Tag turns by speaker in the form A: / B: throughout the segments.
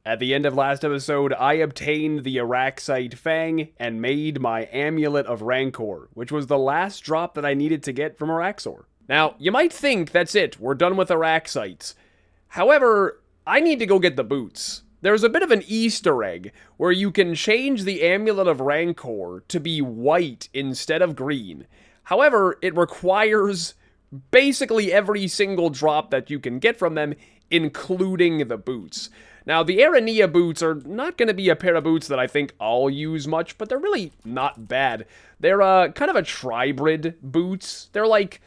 A: At the end of last episode, I obtained the Araxxite Fang and made my Amulet of Rancor, which was the last drop that I needed to get from araxxor. Now, you might think that's it, we're done with Araxxites. However, I need to go get the boots. There's a bit of an Easter egg where you can change the Amulet of Rancor to be white instead of green. However, it requires basically every single drop that you can get from them, including the boots. Now, the aronia boots are not going to be a pair of boots that I think I'll use much, but they're really not bad. They're kind of a tribrid boots. They're like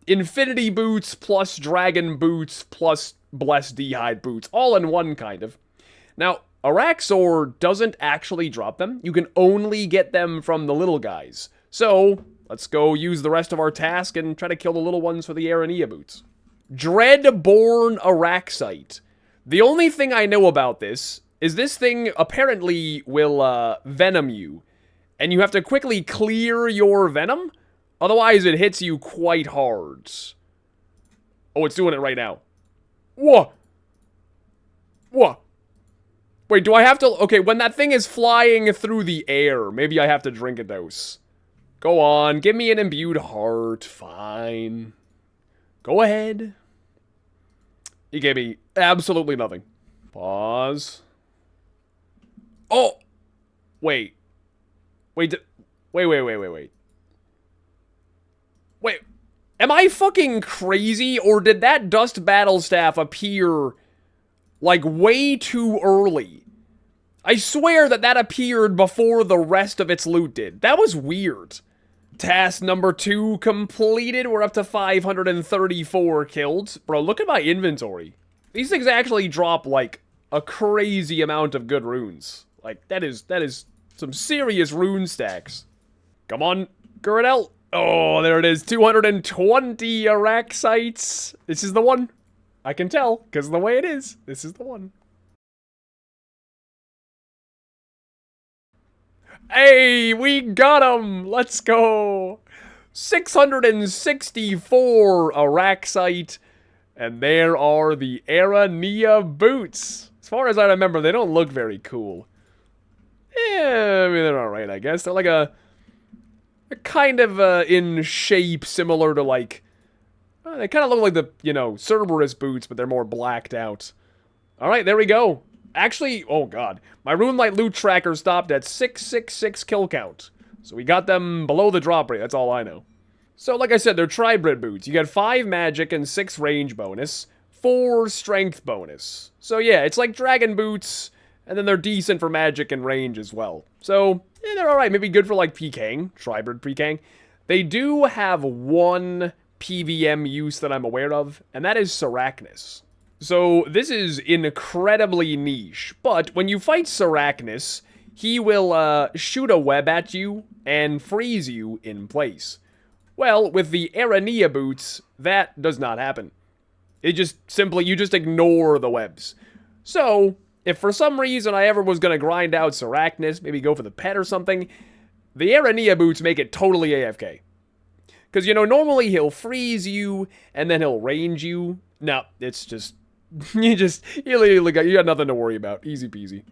A: infinity boots plus dragon boots plus blessed d'hide boots, all in one kind of. Now, araxxor doesn't actually drop them. You can only get them from the little guys. So, let's go use the rest of our task and try to kill the little ones for the aronia boots. Dreadborn araxxite. The only thing I know about this is this thing apparently will venom you, and you have to quickly clear your venom, otherwise it hits you quite hard. Oh, it's doing it right now. Whoa! Whoa! Wait, do I have to... Okay, when that thing is flying through the air, maybe I have to drink a dose. Go on, give me an imbued heart. Fine. Go ahead. He gave me absolutely nothing. Pause. Oh! Wait. Wait. Wait. Wait. Am I fucking crazy, or did that dust battle staff appear, like, way too early? I swear that appeared before the rest of its loot did. That was weird. Task number 2 completed. We're up to 534 killed. Bro, look at my inventory. These things actually drop, like, a crazy amount of good runes. Like, that is some serious rune stacks. Come on, Gurnell. Oh, there it is. 220 araxxites. This is the one. I can tell, because of the way it is. This is the one. Hey, we got him! Let's go! 664 araxxite, and there are the aronia boots. As far as I remember, they don't look very cool. Yeah, I mean, they're alright, I guess. They're like a kind of in shape similar to, like... they kind of look like the, you know, Cerberus boots, but they're more blacked out. Alright, there we go. Actually, oh god, my RuneLite loot tracker stopped at 666 kill count. So we got them below the drop rate, that's all I know. So like I said, they're tribrid boots. You get 5 magic and 6 range bonus, 4 strength bonus. So yeah, it's like dragon boots, and then they're decent for magic and range as well. So, yeah, they're alright, maybe good for like PKing, tribrid PKing. They do have one PVM use that I'm aware of, and that is Sarachnis. So, this is incredibly niche, but when you fight Sarachnis, he will shoot a web at you and freeze you in place. Well, with the aronia boots, that does not happen. It just simply, you just ignore the webs. So, if for some reason I ever was going to grind out Sarachnis, maybe go for the pet or something, the aronia boots make it totally AFK. Because, you know, normally he'll freeze you, and then he'll range you. No, it's just... you got nothing to worry about. Easy peasy.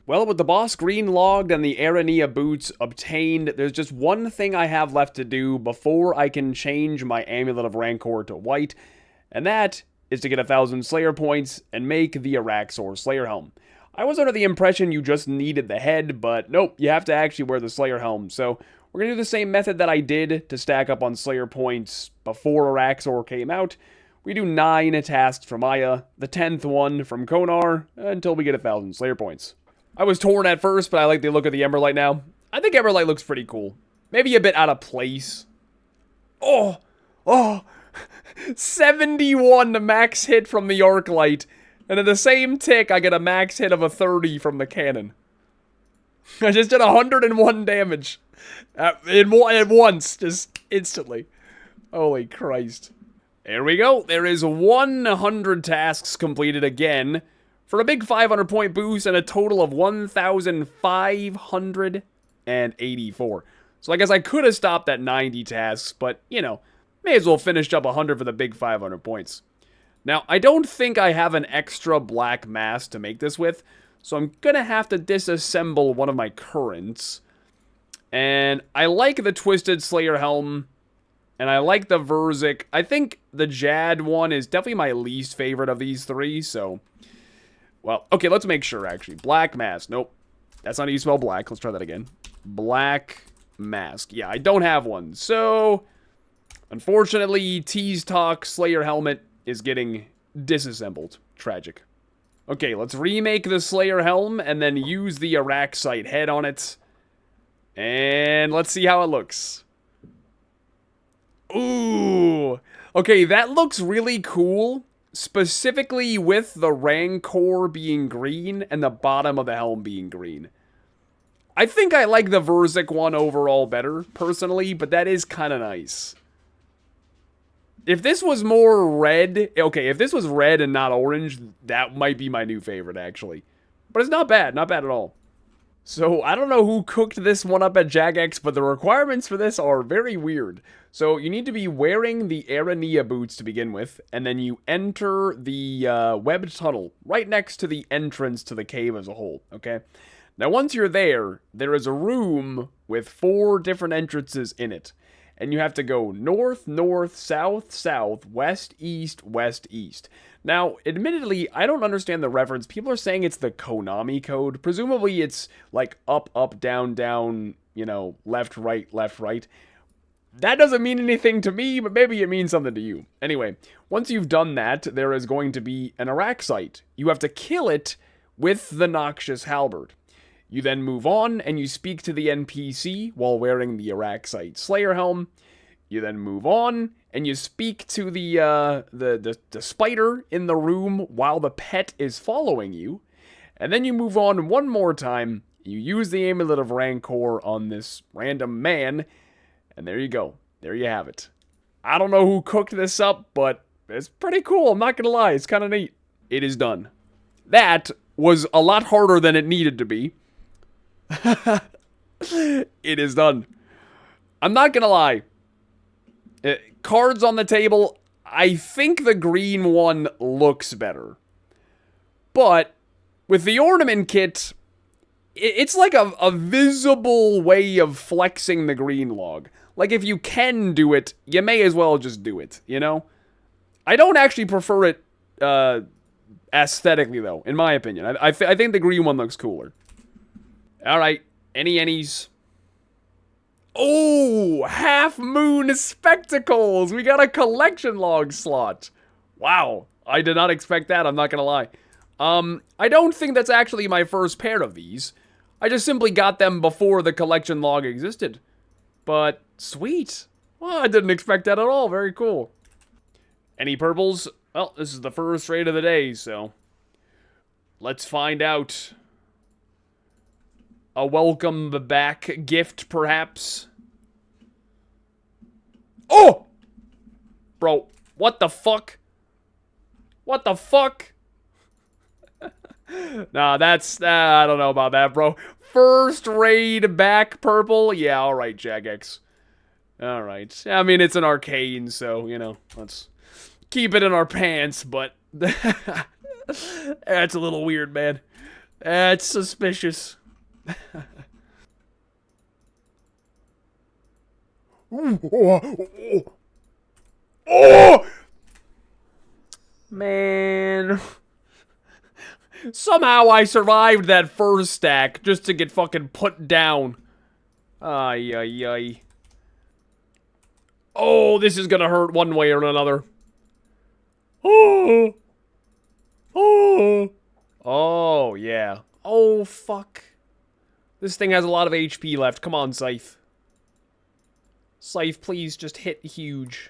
A: Well, with the boss green logged and the aronia boots obtained, there's just one thing I have left to do before I can change my Amulet of Rancor to white, and that is to get 1,000 Slayer points and make the araxxor Slayer helm. I was under the impression you just needed the head, but nope, you have to actually wear the Slayer helm, so we're going to do the same method that I did to stack up on Slayer points before araxxor came out. We do 9 tasks from Aya, the 10th one from Konar, until we get 1,000 Slayer points. I was torn at first, but I like the look of the Emberlight now. I think Emberlight looks pretty cool. Maybe a bit out of place. Oh! 71 max hit from the Arclight, and in the same tick, I get a max hit of a 30 from the cannon. I just did 101 damage. At once, just instantly. Holy Christ. There we go. There is 100 tasks completed again for a big 500 point boost and a total of 1,584. So I guess I could have stopped at 90 tasks, but, you know, may as well finish up 100 for the big 500 points. Now, I don't think I have an extra black mass to make this with, so I'm gonna have to disassemble one of my currents. And I like the Twisted Slayer helm, and I like the Verzik. I think the Jad one is definitely my least favorite of these three, so... Well, okay, let's make sure, actually. Black mask. Nope. That's not how you spell black. Let's try that again. Black mask. Yeah, I don't have one. So, unfortunately, T's Talk Slayer helmet is getting disassembled. Tragic. Okay, let's remake the Slayer helm and then use the araxxor head on it. And let's see how it looks. Ooh. Okay, that looks really cool. Specifically with the rancor being green and the bottom of the helm being green. I think I like the Verzik one overall better, personally, but that is kind of nice. If this was more red, okay, if this was red and not orange, that might be my new favorite, actually. But it's not bad at all. So, I don't know who cooked this one up at Jagex, but the requirements for this are very weird. So, you need to be wearing the aronia boots to begin with, and then you enter the webbed tunnel right next to the entrance to the cave as a whole, okay? Now, once you're there, there is a room with 4 different entrances in it. And you have to go north, north, south, south, west, east, west, east. Now, admittedly, I don't understand the reference. People are saying it's the Konami code. Presumably, it's like up, up, down, down, you know, left, right, left, right. That doesn't mean anything to me, but maybe it means something to you. Anyway, once you've done that, there is going to be an araxxor. You have to kill it with the Noxious Halberd. You then move on, and you speak to the NPC while wearing the araxxor Slayer helm. You then move on, and you speak to the spider in the room while the pet is following you. And then you move on one more time. You use the amulet of Rancor on this random man. And there you go. There you have it. I don't know who cooked this up, but it's pretty cool. I'm not gonna lie. It's kind of neat. It is done. That was a lot harder than it needed to be. It is done. I'm not gonna lie. Cards on the table. I think the green one looks better. But with the ornament kit, it's like a visible way of flexing the green log. Like if you can do it, you may as well just do it, you know? I don't actually prefer it aesthetically though, in my opinion. I think the green one looks cooler. Alright, any? Oh, Half Moon Spectacles! We got a collection log slot. Wow, I did not expect that, I'm not gonna lie. I don't think that's actually my first pair of these. I just simply got them before the collection log existed. But, sweet. Well, I didn't expect that at all, very cool. Any purples? Well, this is the first raid of the day, so... let's find out. A welcome back gift, perhaps? Oh! Bro, what the fuck? What the fuck? Nah, that's... I don't know about that, bro. First raid back purple? Yeah, alright, Jagex. Alright. I mean, it's an arcane, so, you know, let's keep it in our pants, but... that's a little weird, man. That's suspicious. Oh! Man. Somehow I survived that first stack just to get fucking put down. Ay, ay, ay. Oh, this is gonna hurt one way or another. Oh. Oh. Oh, yeah. Oh, fuck. This thing has a lot of HP left. Come on, Scythe. Scythe, please just hit huge.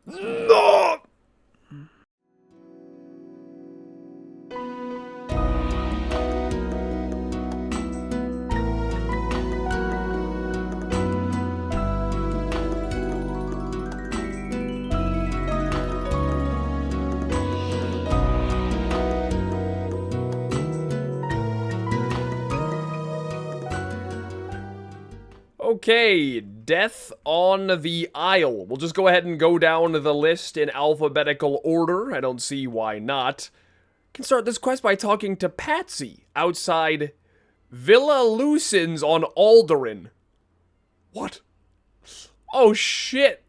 A: No! Okay, Death on the Isle. We'll just go ahead and go down the list in alphabetical order. I don't see why not. Can start this quest by talking to Patsy outside Villa Lucens on Alderin. What? Oh shit.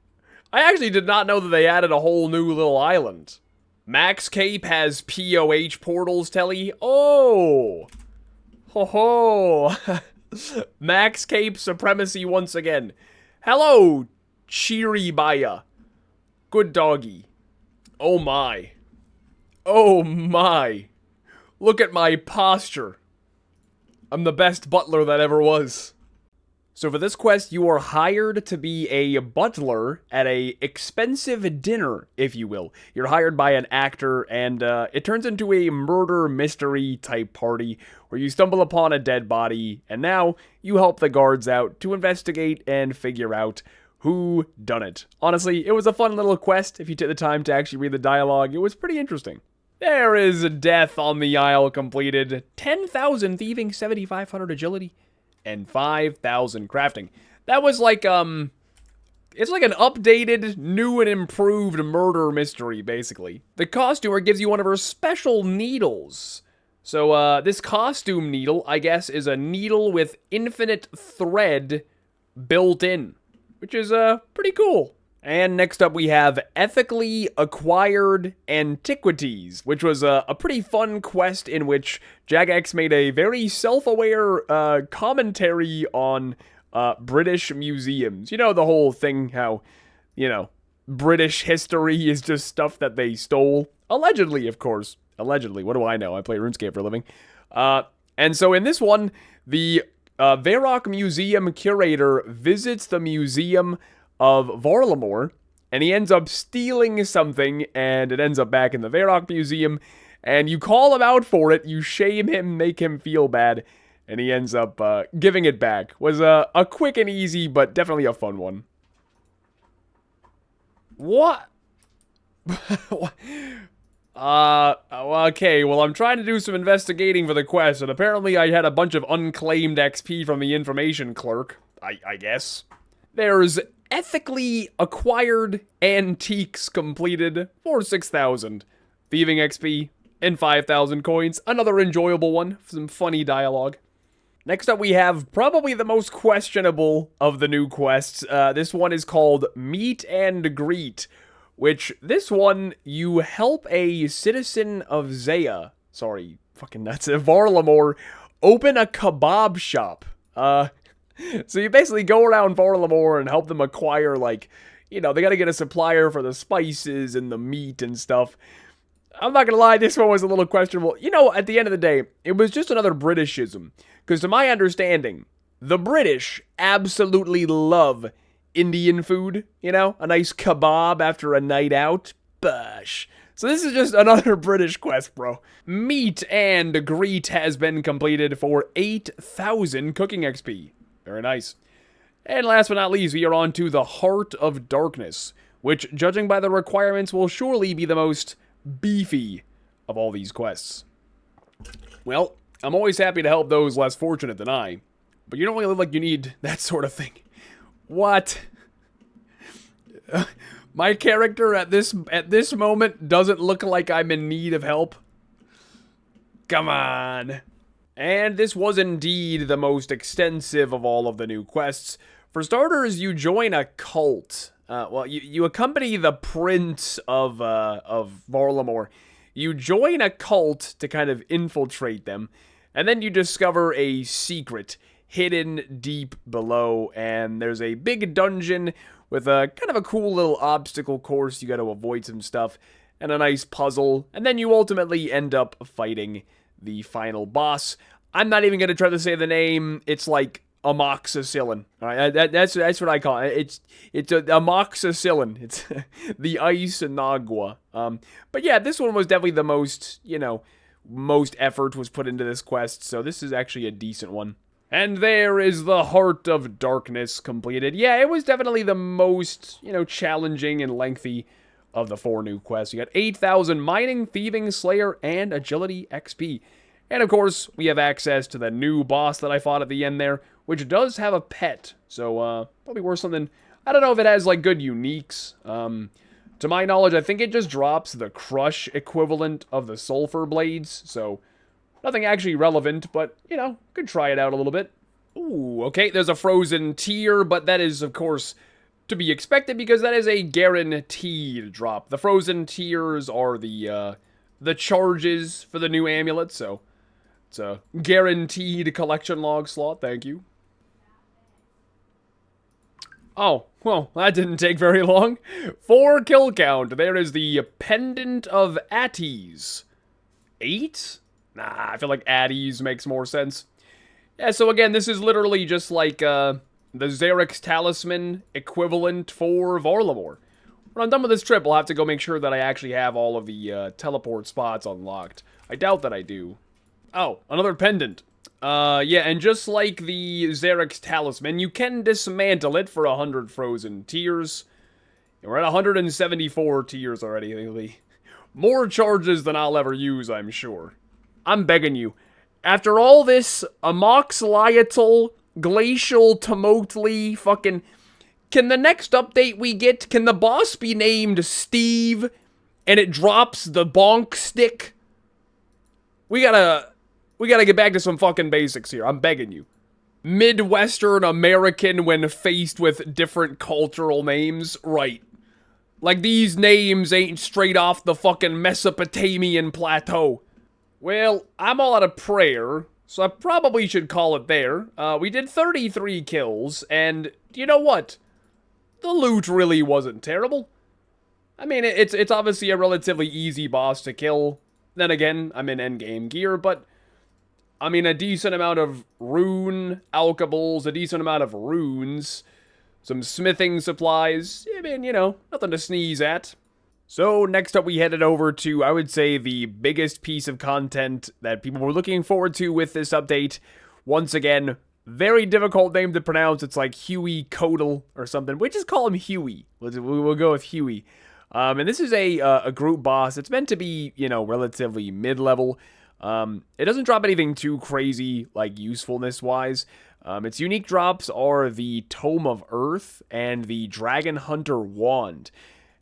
A: I actually did not know that they added a whole new little island. Max Cape has POH portals, Telly. Oh. Ho ho. Max Cape supremacy once again. Hello, Chiribaya. Good doggy. Oh my. Oh my. Look at my posture. I'm the best butler that ever was. So for this quest, you are hired to be a butler at a expensive dinner, if you will. You're hired by an actor, and it turns into a murder mystery type party where you stumble upon a dead body, and now you help the guards out to investigate and figure out who done it. Honestly, it was a fun little quest. If you took the time to actually read the dialogue, it was pretty interesting. There is Death on the Isle completed. 10,000 thieving, 7,500 agility. And 5,000 crafting. That was like, it's like an updated, new and improved murder mystery, basically. The costumer gives you one of her special needles. So, this costume needle, I guess, is a needle with infinite thread built in, which is, pretty cool. And next up we have Ethically Acquired Antiquities, which was a pretty fun quest in which Jagex made a very self-aware commentary on British museums. You know, the whole thing how, you know, British history is just stuff that they stole. Allegedly, of course. Allegedly. What do I know? I play RuneScape for a living. And so in this one, the Varrock Museum curator visits the museum of Varlamore, and he ends up stealing something, and it ends up back in the Varrock Museum, and you call him out for it, you shame him, make him feel bad, and he ends up giving it back. Was a quick and easy, but definitely a fun one. What? Okay, well, I'm trying to do some investigating for the quest, and apparently I had a bunch of unclaimed XP from the information clerk, I guess. There's Ethically Acquired Antiques completed for 6,000. Thieving XP and 5,000 coins. Another enjoyable one. Some funny dialogue. Next up we have probably the most questionable of the new quests. This one is called Meet and Greet, which this one you help a citizen of Zaya. Sorry, fucking nuts. Varlamore open a kebab shop. So you basically go around Varlamore and help them acquire, like, you know, they gotta get a supplier for the spices and the meat and stuff. I'm not gonna lie, this one was a little questionable. You know, at the end of the day, it was just another Britishism. Because to my understanding, the British absolutely love Indian food, you know? A nice kebab after a night out. Bush. So this is just another British quest, bro. Meet and Greet has been completed for 8,000 cooking XP. Very nice. And last but not least, we are on to the Heart of Darkness, which, judging by the requirements, will surely be the most beefy of all these quests. Well, I'm always happy to help those less fortunate than I, but you don't really look like you need that sort of thing. What? My character at this moment doesn't look like I'm in need of help? Come on. And this was indeed the most extensive of all of the new quests. For starters, you join a cult. Well, you accompany the Prince of Varlamore. You join a cult to kind of infiltrate them, and then you discover a secret hidden deep below, and there's a big dungeon with a kind of a cool little obstacle course. You got to avoid some stuff, and a nice puzzle, and then you ultimately end up fighting the final boss. I'm not even going to try to say the name. It's like amoxicillin. All right, that's what I call it. It's a amoxicillin. It's the ice nagua. But yeah, this one was definitely the most, you know, most effort was put into this quest, so this is actually a decent one. And there is the Heart of Darkness completed. Yeah, it was definitely the most, you know, challenging and lengthy of the 4 new quests. You got 8,000 mining, thieving, slayer, and agility XP. And of course, we have access to the new boss that I fought at the end there, which does have a pet. So, probably worth something. I don't know if it has, like, good uniques. To my knowledge, I think it just drops the crush equivalent of the sulfur blades. So, nothing actually relevant, but, you know, could try it out a little bit. Ooh, okay, there's a frozen tear, but that is, of course, to be expected because that is a guaranteed drop. The frozen tears are the charges for the new amulet, so it's a guaranteed collection log slot, thank you. Oh, well, that didn't take very long. 4 kill count. There is the Pendant of Atties. 8? Nah, I feel like Atties makes more sense. Yeah, so again, this is literally just like, the Xerix Talisman equivalent for Varlamore. When I'm done with this trip, I'll have to go make sure that I actually have all of the, teleport spots unlocked. I doubt that I do. Oh, another pendant. Yeah, and just like the Xerix Talisman, you can dismantle it for 100 frozen tears. And we're at 174 tears already. More charges than I'll ever use, I'm sure. I'm begging you. After all this amoxliatal, glacial, tumultly, fucking... Can the next update we get, can the boss be named Steve, and it drops the bonk stick? We gotta get back to some fucking basics here, I'm begging you. Midwestern American when faced with different cultural names, right. Like these names ain't straight off the fucking Mesopotamian plateau. Well, I'm all out of prayer, so I probably should call it there. We did 33 kills, and you know what? The loot really wasn't terrible. I mean, it's obviously a relatively easy boss to kill. Then again, I'm in endgame gear, but... I mean, a decent amount of rune alchables, a decent amount of runes, some smithing supplies. I mean, you know, nothing to sneeze at. So, next up we headed over to, I would say, the biggest piece of content that people were looking forward to with this update. Once again, very difficult name to pronounce. It's like Huey Codal or something. We just call him Huey. We'll go with Huey. And this is a group boss. It's meant to be, you know, relatively mid-level. It doesn't drop anything too crazy, like, usefulness-wise. Its unique drops are the Tome of Earth and the Dragon Hunter Wand.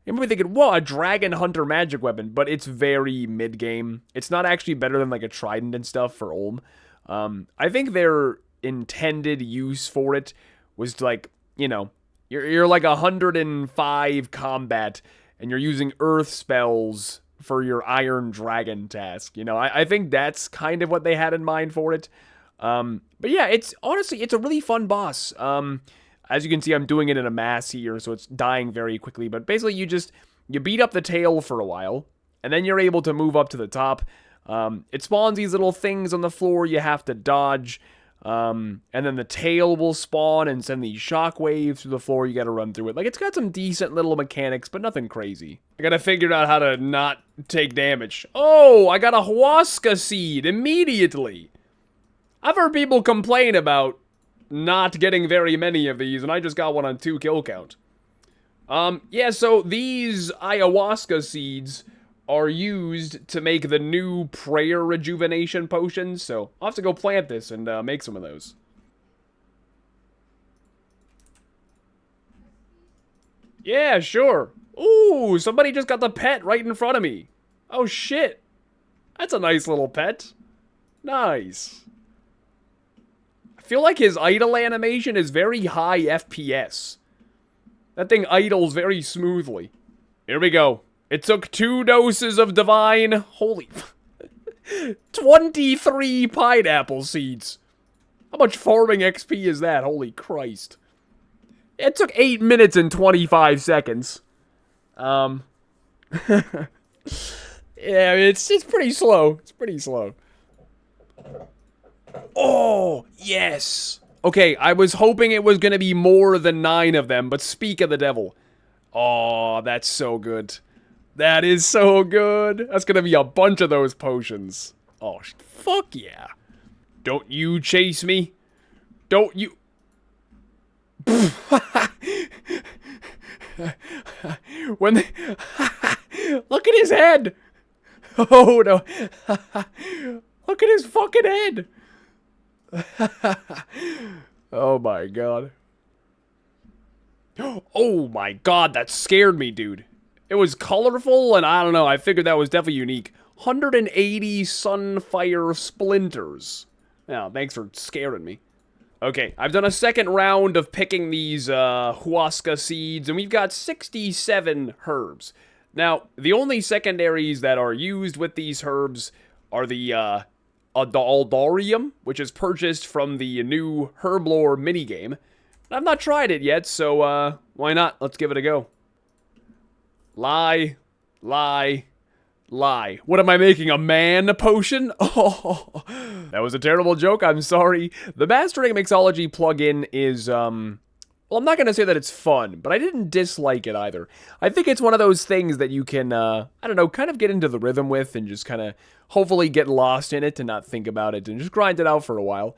A: You might be thinking, whoa, a Dragon Hunter magic weapon, but it's very mid-game. It's not actually better than, like, a Trident and stuff for Ulm. I think their intended use for it was, like, you know, you're like 105 combat, and you're using Earth spells for your Iron Dragon task. You know, I think that's kind of what they had in mind for it. But yeah, honestly, it's a really fun boss. As you can see, I'm doing it in a mass here, so it's dying very quickly. But basically, you beat up the tail for a while, and then you're able to move up to the top. It spawns these little things on the floor you have to dodge. And then the tail will spawn and send these shockwaves through the floor. You gotta run through it. Like, it's got some decent little mechanics, but nothing crazy. I gotta figure out how to not take damage. Oh, I got a Huasca seed immediately. I've heard people complain about not getting very many of these, and I just got one on 2 kill count. Yeah, so these ayahuasca seeds are used to make the new prayer rejuvenation potions, so I'll have to go plant this and make some of those. Yeah, sure. Ooh, somebody just got the pet right in front of me. Oh shit. That's a nice little pet. Nice. I feel like his idle animation is very high FPS. That thing idles very smoothly. Here we go. It took 2 doses of divine... Holy... 23 pineapple seeds. How much farming XP is that? Holy Christ. It took 8 minutes and 25 seconds. Yeah, it's pretty slow. It's pretty slow. Oh, yes. Okay, I was hoping it was gonna be more than 9 of them, but speak of the devil. Oh, that's so good. That is so good. That's gonna be a bunch of those potions. Oh, fuck yeah. Don't you chase me. Don't you... When they... Look at his head. Oh, no. Look at his fucking head. Oh my god. Oh my god, that scared me, dude. It was colorful, and I don't know, I figured that was definitely unique. 180 sunfire splinters. Yeah, thanks for scaring me. Okay, I've done a second round of picking these huasca seeds, and we've got 67 herbs. Now, the only secondaries that are used with these herbs are the aldarium, which is purchased from the new Herblore minigame. I've not tried it yet, so why not? Let's give it a go. Lie, lie, lie. What am I making, a man potion? Oh, that was a terrible joke, I'm sorry. The Mastering Mixology plugin is, well, I'm not going to say that it's fun, but I didn't dislike it either. I think it's one of those things that you can, I don't know, kind of get into the rhythm with and just kind of hopefully get lost in it and not think about it and just grind it out for a while.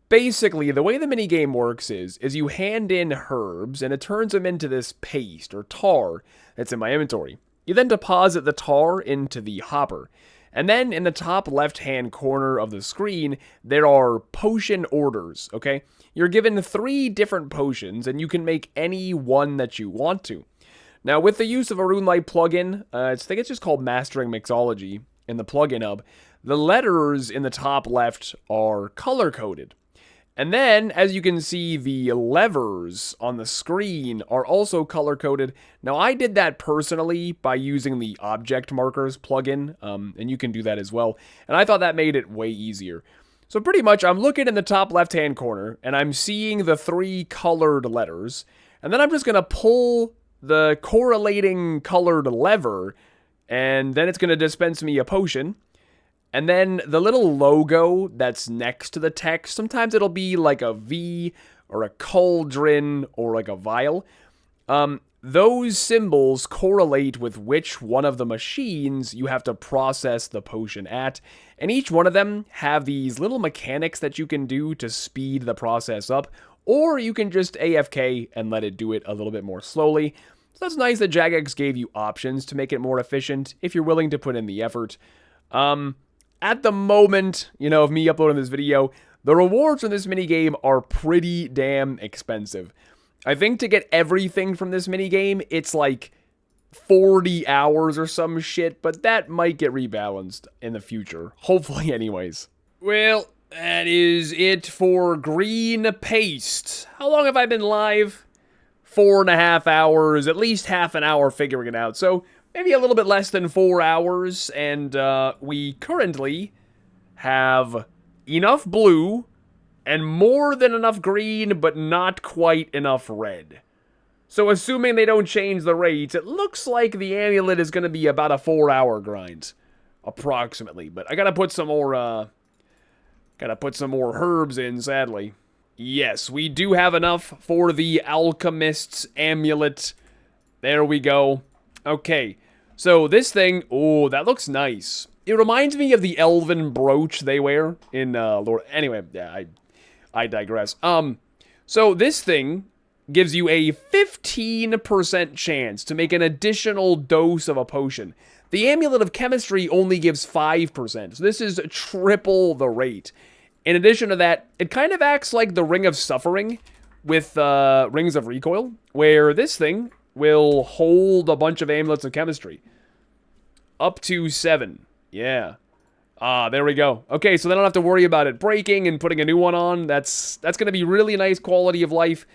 A: Basically, the way the minigame works is you hand in herbs, and it turns them into this paste, or tar, that's in my inventory. You then deposit the tar into the hopper. And then in the top left-hand corner of the screen, there are potion orders, okay? You're given 3 different potions, and you can make any one that you want to. Now, with the use of a RuneLite plugin, I think it's just called Mastering Mixology in the plugin hub, the letters in the top left are color-coded. And then, as you can see, the levers on the screen are also color-coded. Now, I did that personally by using the Object Markers plugin, and you can do that as well. And I thought that made it way easier. So pretty much, I'm looking in the top left-hand corner, and I'm seeing the 3 colored letters. And then I'm just going to pull the correlating colored lever, and then it's going to dispense me a potion. And then the little logo that's next to the text, sometimes it'll be like a V or a cauldron or like a vial. Those symbols correlate with which one of the machines you have to process the potion at. And each one of them have these little mechanics that you can do to speed the process up. Or you can just AFK and let it do it a little bit more slowly. So that's nice that Jagex gave you options to make it more efficient if you're willing to put in the effort. At the moment, you know, of me uploading this video, the rewards from this minigame are pretty damn expensive. I think to get everything from this minigame, it's like 40 hours or some shit, but that might get rebalanced in the future. Hopefully, anyways. Well, that is it for green paste. How long have I been live? 4.5 hours, at least half an hour figuring it out. So maybe a little bit less than 4 hours, and we currently have enough blue and more than enough green, but not quite enough red. So assuming they don't change the rates, it looks like the amulet is going to be about a 4-hour grind, approximately. But I gotta put some more, herbs in, sadly. Yes, we do have enough for the alchemist's amulet. There we go. Okay, so this thing, oh, that looks nice. It reminds me of the elven brooch they wear in Lord. Anyway, yeah, I digress. So this thing gives you a 15% chance to make an additional dose of a potion. The Amulet of Chemistry only gives 5%, so this is triple the rate. In addition to that, it kind of acts like the Ring of Suffering with Rings of Recoil, where this thing will hold a bunch of Amulets of Chemistry. Up to 7. Yeah. Ah, there we go. Okay, so then I don't have to worry about it breaking and putting a new one on. That's going to be really nice quality of life.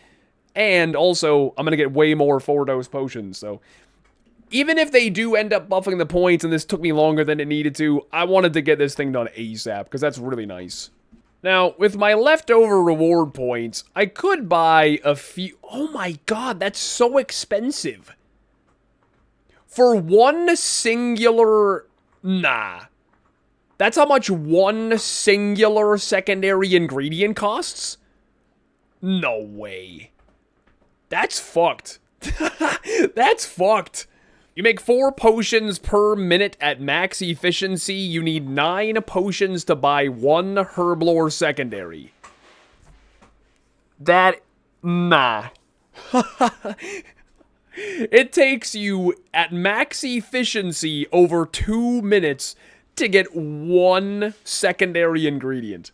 A: And also, I'm going to get way more 4-dose potions, so even if they do end up buffing the points and this took me longer than it needed to, I wanted to get this thing done ASAP, because that's really nice. Now, with my leftover reward points, I could buy a few... Oh my god, that's so expensive. For one singular... Nah. That's how much one singular secondary ingredient costs? No way. That's fucked. That's fucked. You make 4 potions per minute at max efficiency. You need 9 potions to buy 1 Herblore secondary. That... Nah. It takes you, at max efficiency, over 2 minutes to get one secondary ingredient.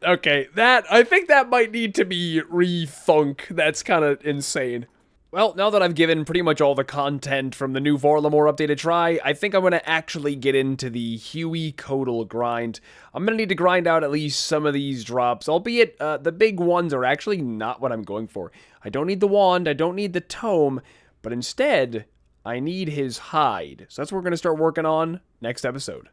A: Okay, I think that might need to be rethunk. That's kind of insane. Well, now that I've given pretty much all the content from the new Varlamore update a try, I think I'm going to actually get into the Huey Codal grind. I'm going to need to grind out at least some of these drops, albeit the big ones are actually not what I'm going for. I don't need the wand, I don't need the tome, but instead, I need his hide. So that's what we're going to start working on next episode.